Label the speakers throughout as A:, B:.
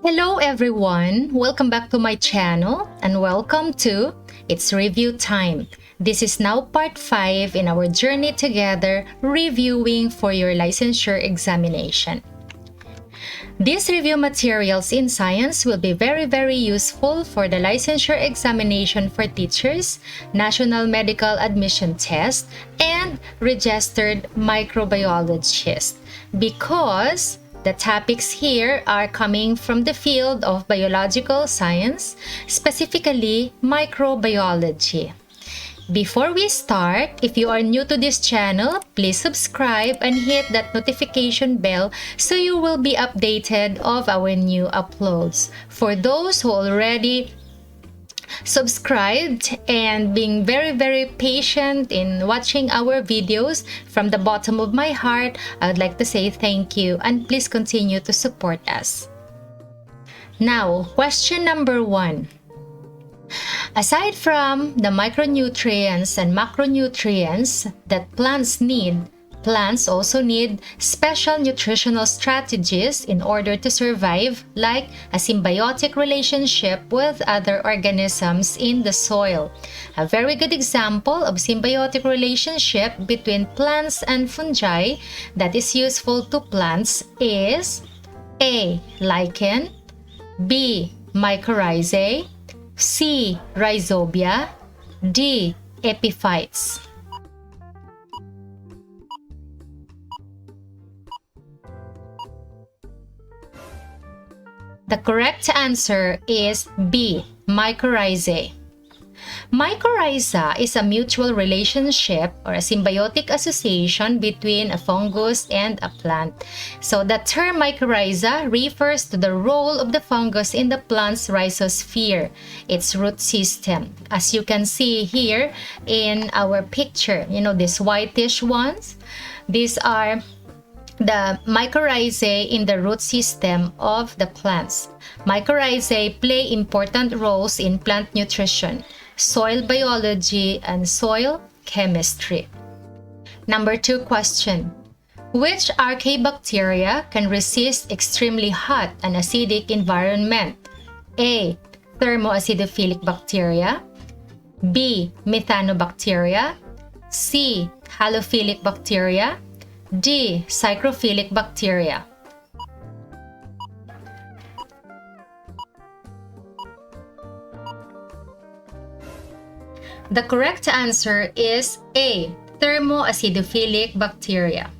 A: Hello everyone, welcome back to my channel and welcome to It's Review Time. This is now part 5 in our journey together reviewing for your licensure examination. These review materials in science will be very useful for the licensure examination for teachers, National Medical Admission Test, and Registered Microbiologist because the topics here are coming from the field of biological science, specifically microbiology. Before we start, if you are new to this channel, please subscribe and hit that notification bell so you will be updated of our new uploads. For those who already subscribed and being very patient in watching our videos, from the bottom of my heart, I would like to say thank you and please continue to support us. Now, question number 1. Aside from the micronutrients and macronutrients that plants need, plants also need special nutritional strategies in order to survive, like a symbiotic relationship with other organisms in the soil. A very good example of symbiotic relationship between plants and fungi that is useful to plants is A. Lichen, B. Mycorrhizae, C. Rhizobia, D. Epiphytes. The correct answer is B. Mycorrhizae. Mycorrhiza is a mutual relationship or a symbiotic association between a fungus and a plant. So the term mycorrhiza refers to the role of the fungus in the plant's rhizosphere, its root system. As you can see here in our picture, these whitish ones, these are the mycorrhizae in the root system of the plants. Mycorrhizae play important roles in plant nutrition, soil biology, and soil chemistry. Number 2 question. Which archaebacteria can resist extremely hot and acidic environment? A. Thermoacidophilic bacteria, B. Methanobacteria, C. Halophilic bacteria, D. Psychrophilic bacteria. The correct answer is A. Thermoacidophilic bacteria.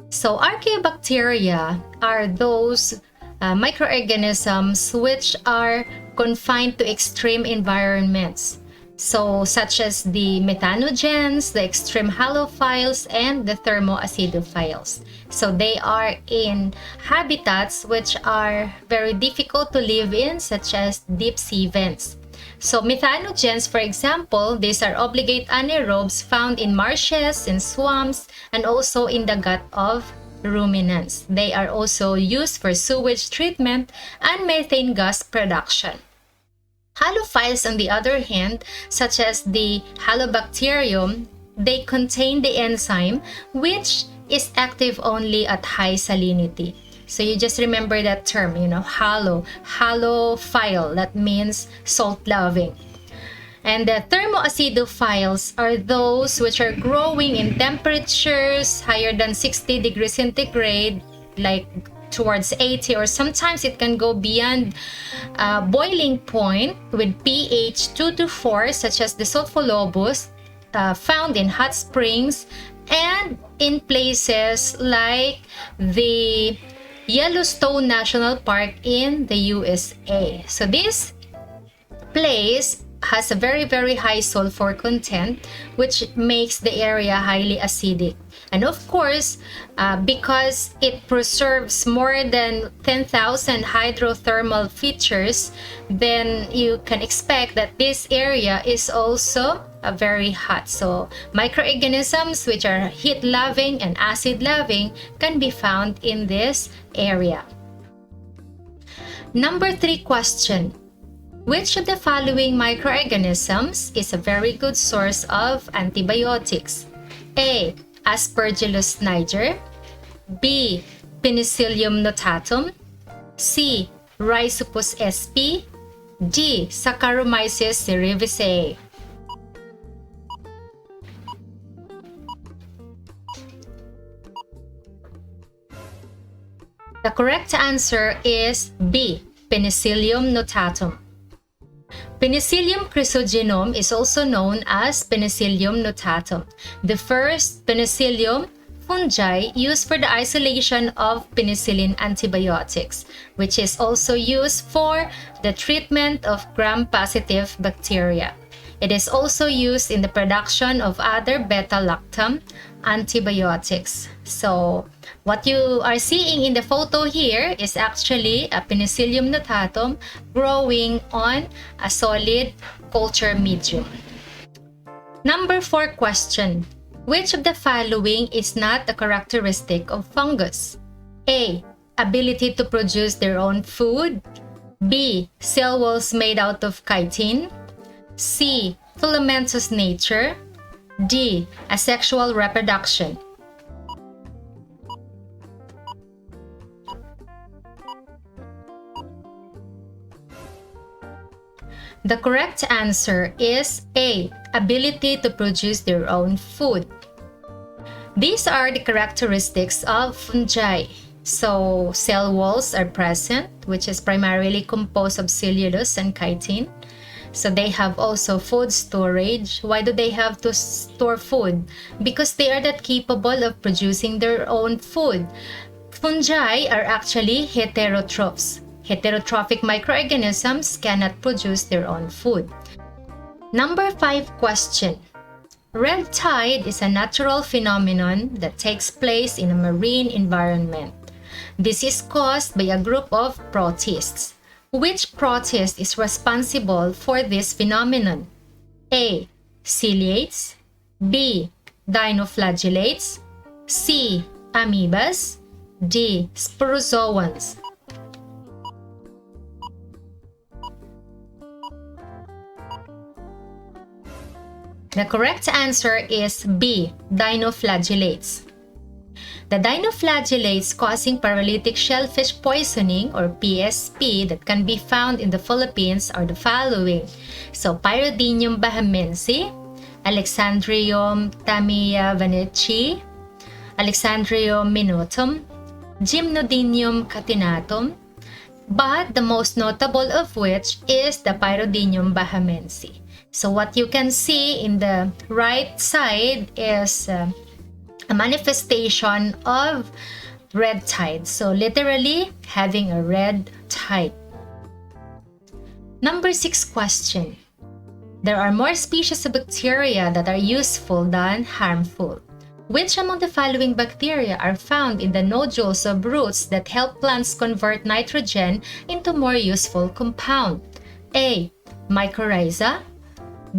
A: So archaeobacteria are those microorganisms which are confined to extreme environments. So such as the methanogens, the extreme halophiles, and the thermoacidophiles. So they are in habitats which are very difficult to live in, such as deep sea vents. So methanogens, for example, these are obligate anaerobes found in marshes, in swamps, and also in the gut of ruminants. They are also used for sewage treatment and methane gas production. Halophiles, on the other hand, such as the halobacterium, they contain the enzyme which is active only at high salinity. So you just remember that term, halophile, that means salt-loving. And the thermoacidophiles are those which are growing in temperatures higher than 60 degrees centigrade, like towards 80, or sometimes it can go beyond boiling point with pH 2 to 4, such as the sulfolobus, found in hot springs and in places like the Yellowstone National Park in the USA. So this place has a very high sulfur content, which makes the area highly acidic. And of course, because it preserves more than 10,000 hydrothermal features, then you can expect that this area is also very hot. So microorganisms which are heat-loving and acid-loving can be found in this area. Number 3 question. Which of the following microorganisms is a very good source of antibiotics? A. Aspergillus niger, B. Penicillium notatum, C. Rhizopus sp. D. Saccharomyces cerevisiae. The correct answer is B. Penicillium notatum. Penicillium chrysogenum is also known as Penicillium notatum, the first penicillium fungi used for the isolation of penicillin antibiotics, which is also used for the treatment of gram-positive bacteria. It is also used in the production of other beta-lactam antibiotics. So, what you are seeing in the photo here is actually a Penicillium notatum growing on a solid culture medium. Number 4 question. Which of the following is not a characteristic of fungus? A. Ability to produce their own food. B. Cell walls made out of chitin. C. Filamentous nature. D. Asexual reproduction. The correct answer is A. Ability to produce their own food. These are the characteristics of fungi. So, cell walls are present, which is primarily composed of cellulose and chitin. So they have also food storage. Why do they have to store food? Because they are not capable of producing their own food. Fungi are actually heterotrophs. Heterotrophic microorganisms cannot produce their own food. Number 5 question. Red tide is a natural phenomenon that takes place in a marine environment. This is caused by a group of protists. Which protist is responsible for this phenomenon? A. Ciliates. B. Dinoflagellates. C. Amoebas. D. Sporozoans. The correct answer is B. Dinoflagellates. The dinoflagellates causing paralytic shellfish poisoning or PSP that can be found in the Philippines are the following. So, Pyrodinium bahamense, Alexandrium tamiavaneci, Alexandrium minutum, Gymnodinium catinatum, but the most notable of which is the Pyrodinium bahamense. So, what you can see in the right side is a manifestation of red tide. So literally having a red tide. Number 6 question. There are more species of bacteria that are useful than harmful. Which among the following bacteria are found in the nodules of roots that help plants convert nitrogen into more useful compound? A. Mycorrhiza.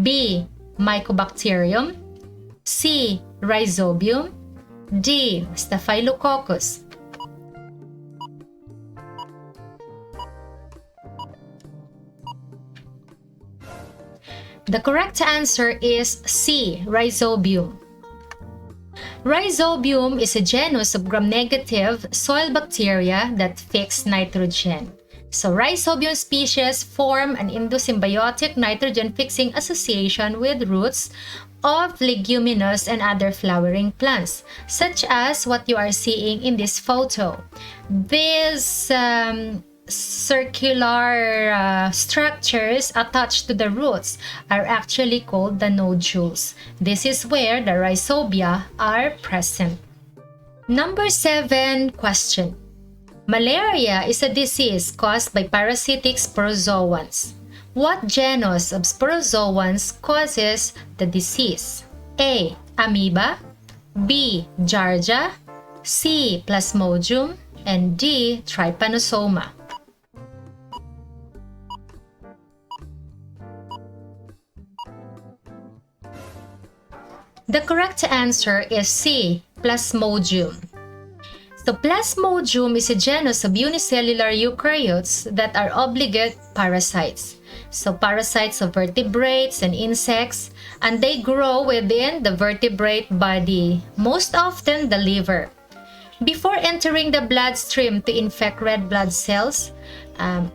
A: B. Mycobacterium. C. Rhizobium. D. Staphylococcus. The correct answer is C. Rhizobium. Rhizobium is a genus of gram-negative soil bacteria that fix nitrogen. So, Rhizobium species form an endosymbiotic nitrogen-fixing association with roots of leguminous and other flowering plants, such as what you are seeing in this photo. These circular structures attached to the roots are actually called the nodules. This is where the rhizobia are present. Number 7 question. Malaria is a disease caused by parasitic sporozoans. What genus of sporozoans causes the disease? A. Amoeba. B. Giardia. C. Plasmodium. And D. Trypanosoma. The correct answer is C. Plasmodium. So, Plasmodium is a genus of unicellular eukaryotes that are obligate parasites. So, parasites of vertebrates and insects, and they grow within the vertebrate body, most often the liver. before entering the bloodstream to infect red blood cells.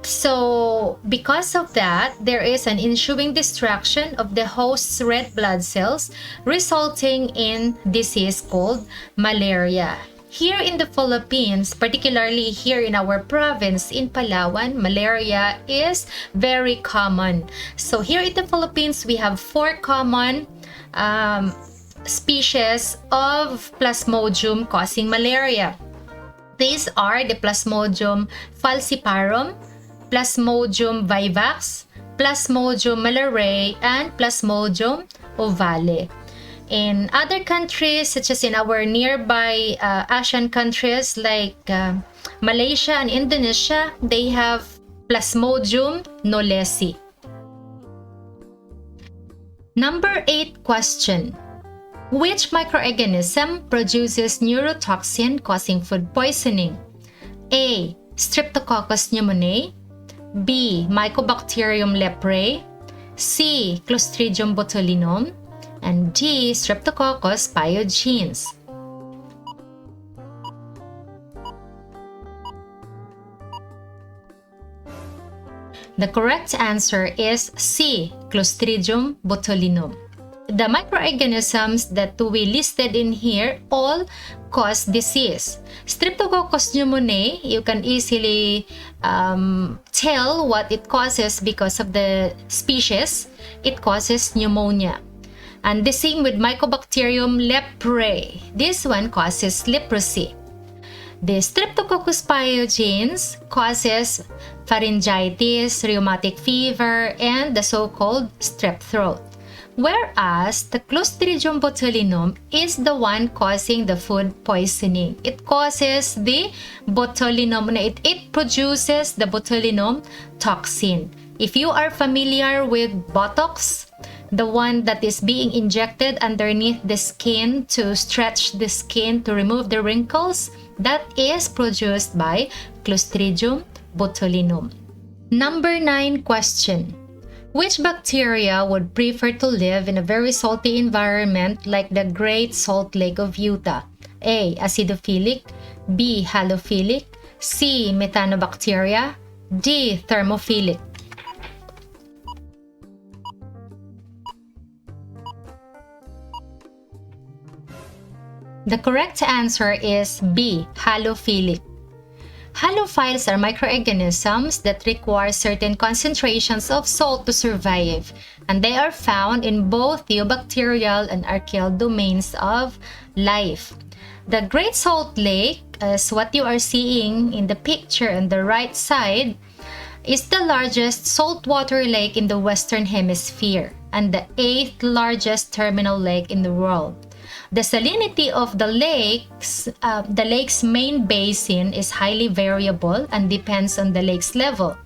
A: So because of that, there is an ensuing destruction of the host's red blood cells, resulting in disease called malaria. Here in the Philippines, particularly here in our province in Palawan, malaria is very common. So here in the Philippines, we have 4 common species of Plasmodium causing malaria. These are the Plasmodium falciparum, Plasmodium vivax, Plasmodium malariae, and Plasmodium ovale. In other countries, such as in our nearby Asian countries like Malaysia and Indonesia, they have Plasmodium knowlesi. Number 8 question. Which microorganism produces neurotoxin causing food poisoning? A. Streptococcus pneumoniae, B. Mycobacterium leprae, C. Clostridium botulinum, and D. Streptococcus pyogenes. The correct answer is C. Clostridium botulinum. The microorganisms that we listed in here all cause disease. Streptococcus pneumoniae, you can easily tell what it causes because of the species. It causes pneumonia. And the same with Mycobacterium leprae. This one causes leprosy. The Streptococcus pyogenes causes pharyngitis, rheumatic fever, and the so-called strep throat. Whereas the Clostridium botulinum is the one causing the food poisoning. It causes the botulinum, it produces the botulinum toxin. If you are familiar with Botox, the one that is being injected underneath the skin to stretch the skin to remove the wrinkles, that is produced by Clostridium botulinum. Number 9 question. Which bacteria would prefer to live in a very salty environment like the Great Salt Lake of Utah? A. Acidophilic, B. Halophilic, C. Methanobacteria, D. Thermophilic. The correct answer is B. Halophilic. Halophiles are microorganisms that require certain concentrations of salt to survive, and they are found in both theobacterial and archaeal domains of life. The Great Salt Lake, as what you are seeing in the picture on the right side, is the largest saltwater lake in the Western Hemisphere and the 8th largest terminal lake in the world. The salinity of the lake's main basin is highly variable and depends on the lake's level.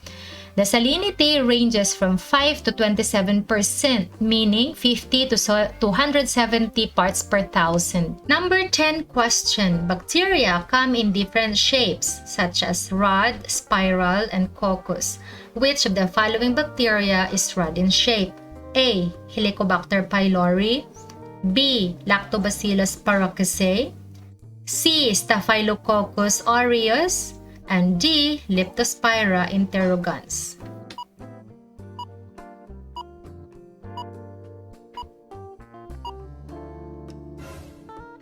A: The salinity ranges from 5 to 27%, meaning 50 to 270 parts per thousand. Number 10 question. Bacteria come in different shapes, such as rod, spiral, and coccus. Which of the following bacteria is rod in shape? A. Helicobacter pylori, B. Lactobacillus paracasei, C. Staphylococcus aureus, and D. Leptospira interrogans.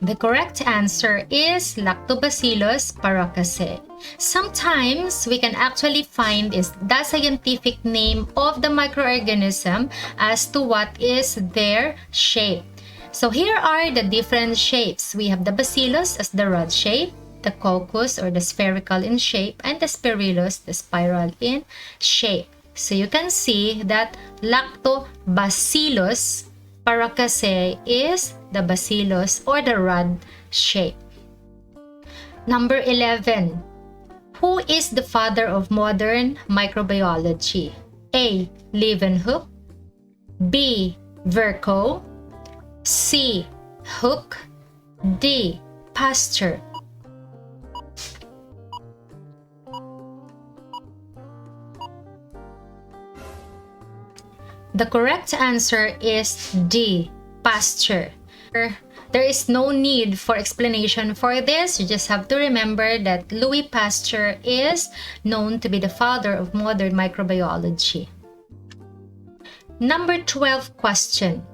A: The correct answer is Lactobacillus paracasei. Sometimes we can actually find is the scientific name of the microorganism as to what is their shape. So here are the different shapes. We have the bacillus as the rod shape, the coccus or the spherical in shape, and the spirillus, the spiral in shape. So you can see that Lactobacillus paracasei is the bacillus or the rod shape. Number 11. Who is the father of modern microbiology? A. Leeuwenhoek, B. Virchow, C. Hooke, D. Pasteur. The correct answer is D. Pasteur. there is no need for explanation for this. You just have to remember that Louis Pasteur is known to be the father of modern microbiology. Number 12 question.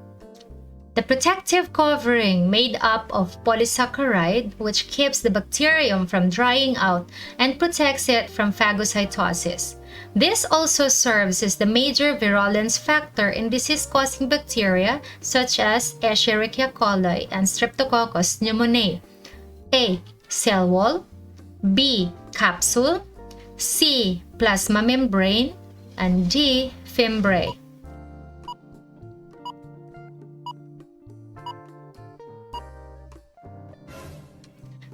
A: The protective covering made up of polysaccharide, which keeps the bacterium from drying out and protects it from phagocytosis. This also serves as the major virulence factor in disease-causing bacteria such as Escherichia coli and Streptococcus pneumoniae. A. Cell wall, B. Capsule, C. Plasma membrane, and D. Fimbriae.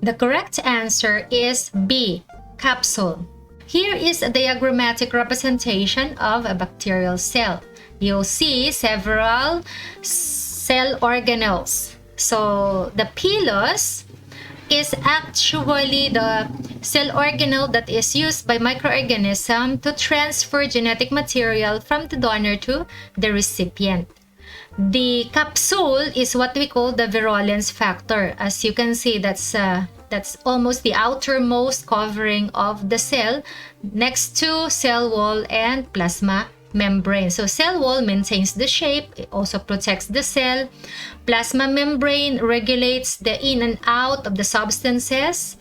A: The correct answer is B. Capsule. Here is a diagrammatic representation of a bacterial cell. You'll see several cell organelles. So the pilus is actually the cell organelle that is used by microorganism to transfer genetic material from the donor to the recipient. The capsule is what we call the virulence factor. As you can see, that's almost the outermost covering of the cell next to cell wall and plasma membrane. So cell wall maintains the shape, it also protects the cell. Plasma membrane regulates the in and out of the substances.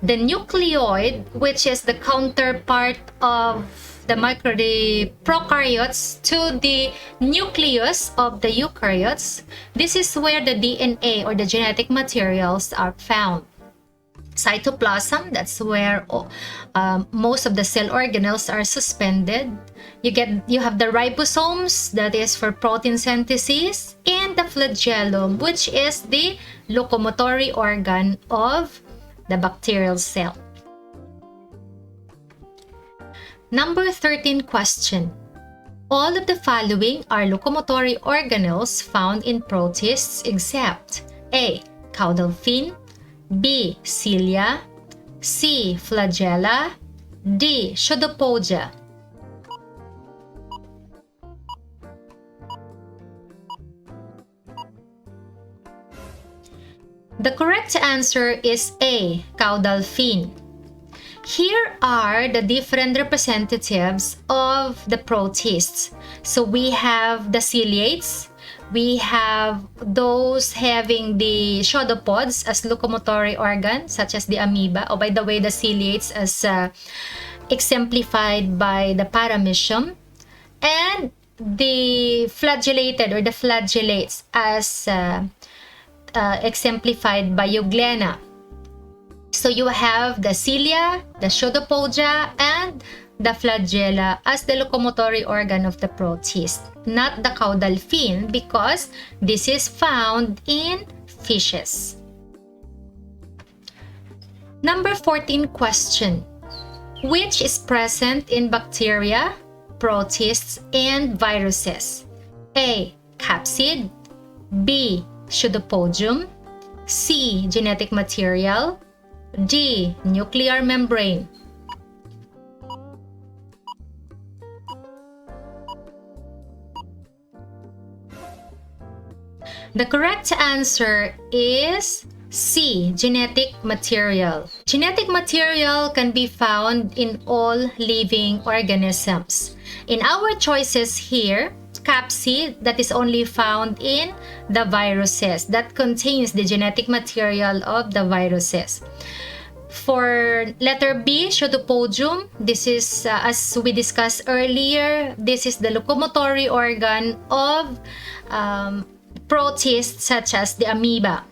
A: The nucleoid, which is the counterpart of the prokaryotes to the nucleus of the eukaryotes, this is where the DNA or the genetic materials are found. Cytoplasm, that's where most of the cell organelles are suspended. You have the ribosomes, that is for protein synthesis, and the flagellum, which is the locomotory organ of the bacterial cell. Number 13 question. All of the following are locomotory organelles found in protists except A. Caudal fin, B. Cilia, C. Flagella, D. Pseudopodia. The correct answer is A. Caudal fin. Here are the different representatives of the protists. So we have the ciliates, we have those having the pseudopods as locomotory organ, such as the amoeba. Oh, by the way, the ciliates as exemplified by the paramecium, and the flagellated or the flagellates as exemplified by euglena. So you have the cilia, the pseudopodia, and the flagella as the locomotory organ of the protist, not the caudal fin, because this is found in fishes. Number 14 question. Which is present in bacteria, protists, and viruses? A. Capsid, B. Pseudopodium, C. Genetic material, D. Nuclear membrane. The correct answer is C. Genetic material. Genetic material can be found in all living organisms. In our choices here, capsid, that is only found in the viruses, that contains the genetic material of the viruses. For letter B, pseudopodium, this is, as we discussed earlier, this is the locomotory organ of protists such as the amoeba.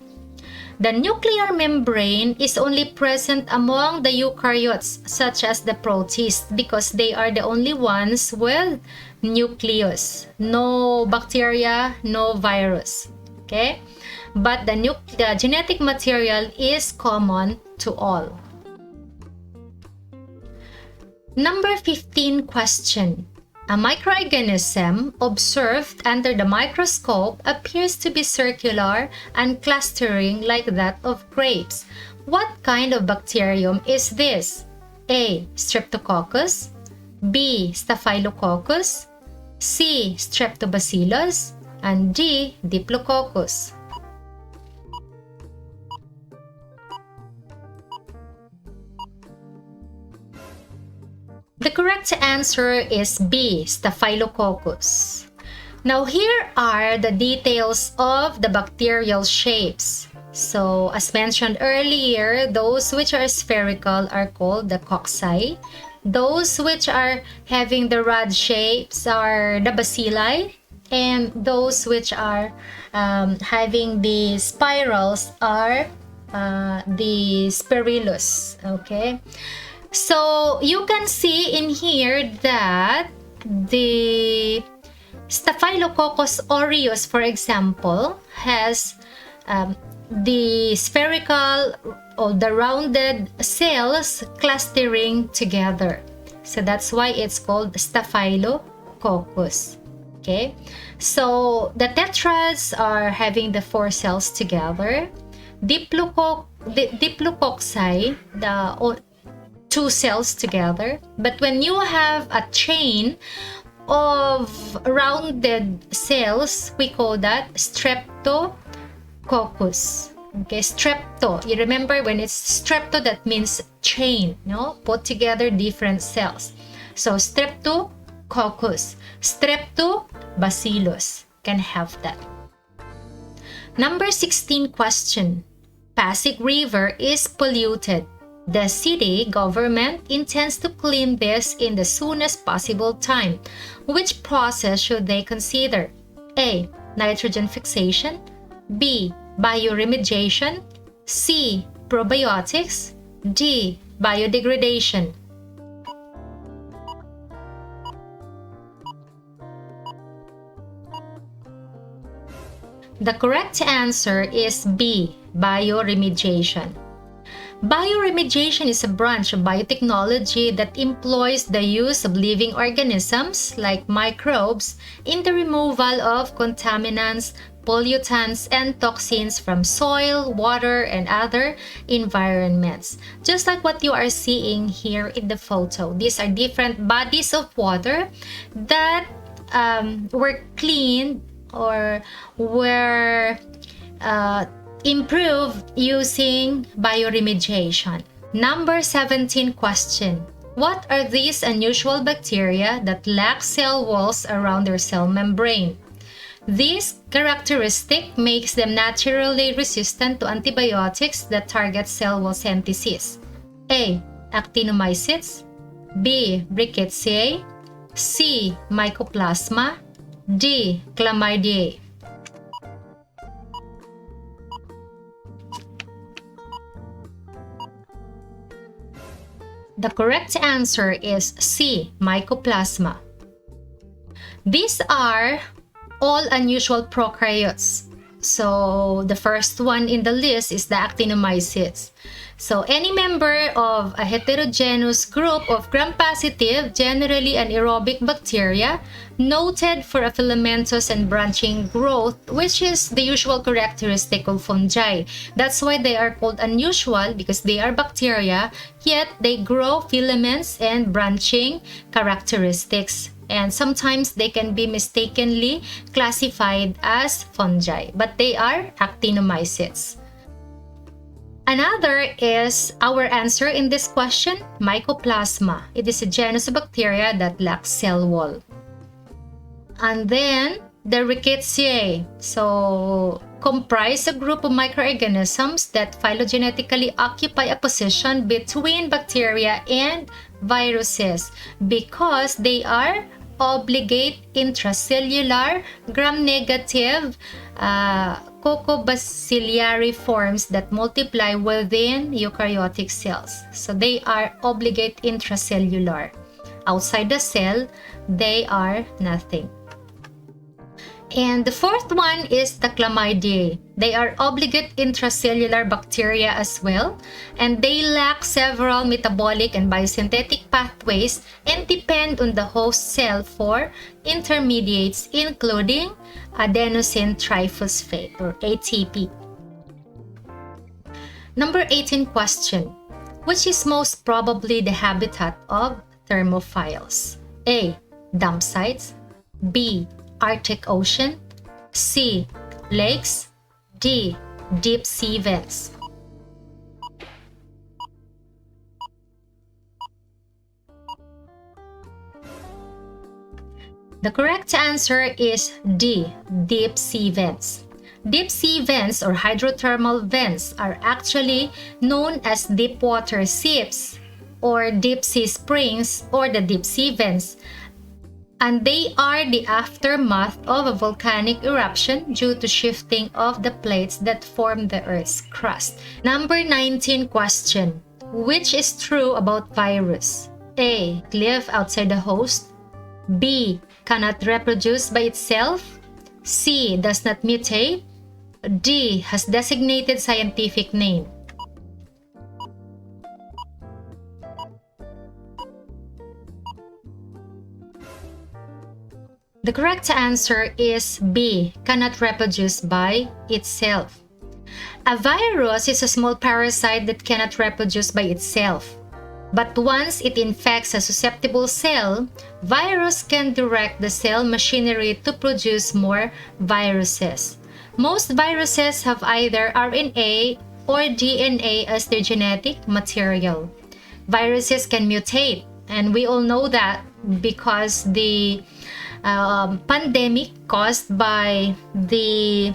A: The nuclear membrane is only present among the eukaryotes such as the protists because they are the only ones with nucleus. No bacteria, no virus. Okay? But the genetic material is common to all. Number 15 question. A microorganism observed under the microscope appears to be circular and clustering like that of grapes. What kind of bacterium is this? A. Streptococcus, B. Staphylococcus, C. Streptobacillus, and D. Diplococcus. correct answer is B, Staphylococcus. Now here are the details of the bacterial shapes. So as mentioned earlier, those which are spherical are called the cocci. Those which are having the rod shapes are the bacilli. And those which are having the spirals are the spirillus. Okay, so you can see in here that the Staphylococcus aureus, for example, has the spherical or the rounded cells clustering together. So that's why it's called Staphylococcus. Okay, so the tetrads are having the 4 cells together. Diplococci, the 2 cells together. But when you have a chain of rounded cells, we call that streptococcus. Okay, strepto. You remember when it's strepto, that means chain, no? Put together different cells. So streptococcus, streptobacillus can have that. Number 16 question. Pasig River is polluted. The city government intends to clean this in the soonest possible time. Which process should they consider? A. Nitrogen fixation. B. Bioremediation. C. Probiotics. D. Biodegradation. The correct answer is B. Bioremediation. Bioremediation is a branch of biotechnology that employs the use of living organisms like microbes in the removal of contaminants, pollutants, and toxins from soil, water, and other environments. Just like what you are seeing here in the photo. These are different bodies of water that were cleaned or were improved using bioremediation. Number 17 question. What are these unusual bacteria that lack cell walls around their cell membrane? This characteristic makes them naturally resistant to antibiotics that target cell wall synthesis. A. Actinomycetes. B. Rickettsia. C. Mycoplasma. D. Chlamydia. The correct answer is C. Mycoplasma. These are all unusual prokaryotes. So the first one in the list is the actinomycetes. So any member of a heterogeneous group of gram-positive, generally anaerobic bacteria, noted for a filamentous and branching growth, which is the usual characteristic of fungi. That's why they are called unusual, because they are bacteria, yet they grow filaments and branching characteristics. And sometimes they can be mistakenly classified as fungi, but they are actinomycetes. Another is our answer in this question, Mycoplasma. It is a genus of bacteria that lacks cell wall. And then the Rickettsia. So comprise a group of microorganisms that phylogenetically occupy a position between bacteria and viruses because they are obligate intracellular gram-negative coccobacillary forms that multiply within eukaryotic cells. So they are obligate intracellular. Outside the cell, they are nothing. And the fourth one is the Chlamydia. They are obligate intracellular bacteria as well, and they lack several metabolic and biosynthetic pathways and depend on the host cell for intermediates, including adenosine triphosphate or ATP. Number 18 question. Which is most probably the habitat of thermophiles? A. Dump sites. B. Arctic Ocean. C. Lakes. D. Deep sea vents. The correct answer is D, deep sea vents. Deep sea vents or hydrothermal vents are actually known as deep water seeps or deep sea springs or the deep sea vents. And they are the aftermath of a volcanic eruption due to shifting of the plates that form the Earth's crust. Number 19 question. Which is true about virus? A. Live outside the host. B. Cannot reproduce by itself. C. Does not mutate. D. Has designated scientific name. The correct answer is B. Cannot reproduce by itself. A virus is a small parasite that cannot reproduce by itself. But once it infects a susceptible cell, virus can direct the cell machinery to produce more viruses. Most viruses have either RNA or DNA as their genetic material. Viruses can mutate, and we all know that because the pandemic caused by the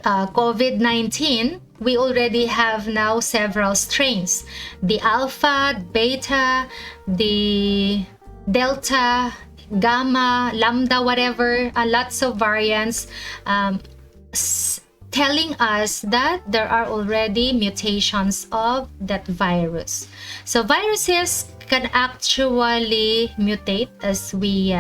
A: COVID-19, we already have now several strains. The alpha, beta, the delta, gamma, lambda, whatever, lots of variants telling us that there are already mutations of that virus. So viruses can actually mutate, as we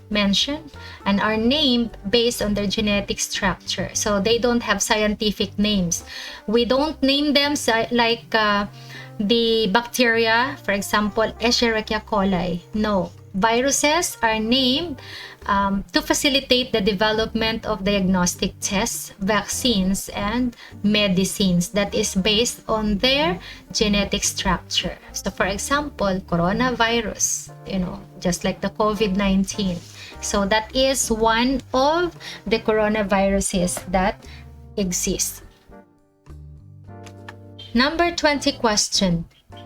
A: mentioned, and are named based on their genetic structure. So they don't have scientific names. We don't name them like the bacteria, for example, Escherichia coli. No. Viruses are named to facilitate the development of diagnostic tests, vaccines, and medicines that is based on their genetic structure. So for example, coronavirus, just like the COVID-19. So that is one of the coronaviruses that exist. Number 20 question.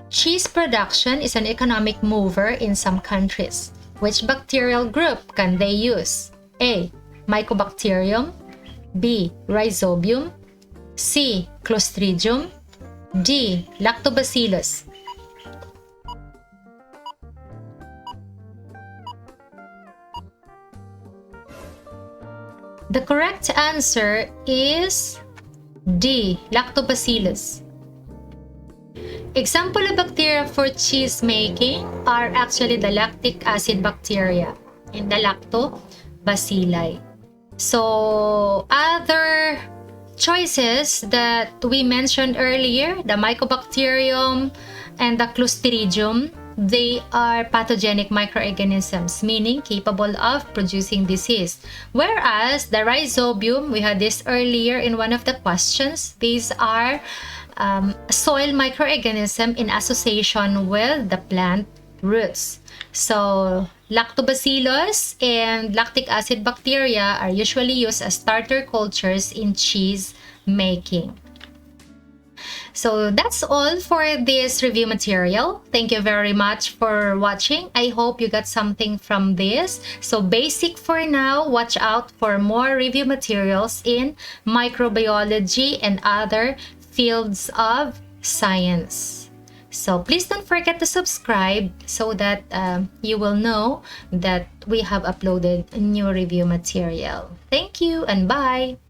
A: Cheese production is an economic mover in some countries. Which bacterial group can they use? A. Mycobacterium. B. Rhizobium. C. Clostridium. D. Lactobacillus. The correct answer is D. Lactobacillus. Example of bacteria for cheese making are actually the lactic acid bacteria and the lactobacilli. So other choices that we mentioned earlier, the Mycobacterium and the Clostridium, they are pathogenic microorganisms, meaning capable of producing disease. Whereas the Rhizobium, we had this earlier in one of the questions, these are soil microorganism in association with the plant roots. So lactobacillus and lactic acid bacteria are usually used as starter cultures in cheese making. So that's all for this review material. Thank you very much for watching. I hope you got something from this. So basic for now. Watch out for more review materials in microbiology and other fields of science. So please don't forget to subscribe so that you will know that we have uploaded new review material. Thank you and bye!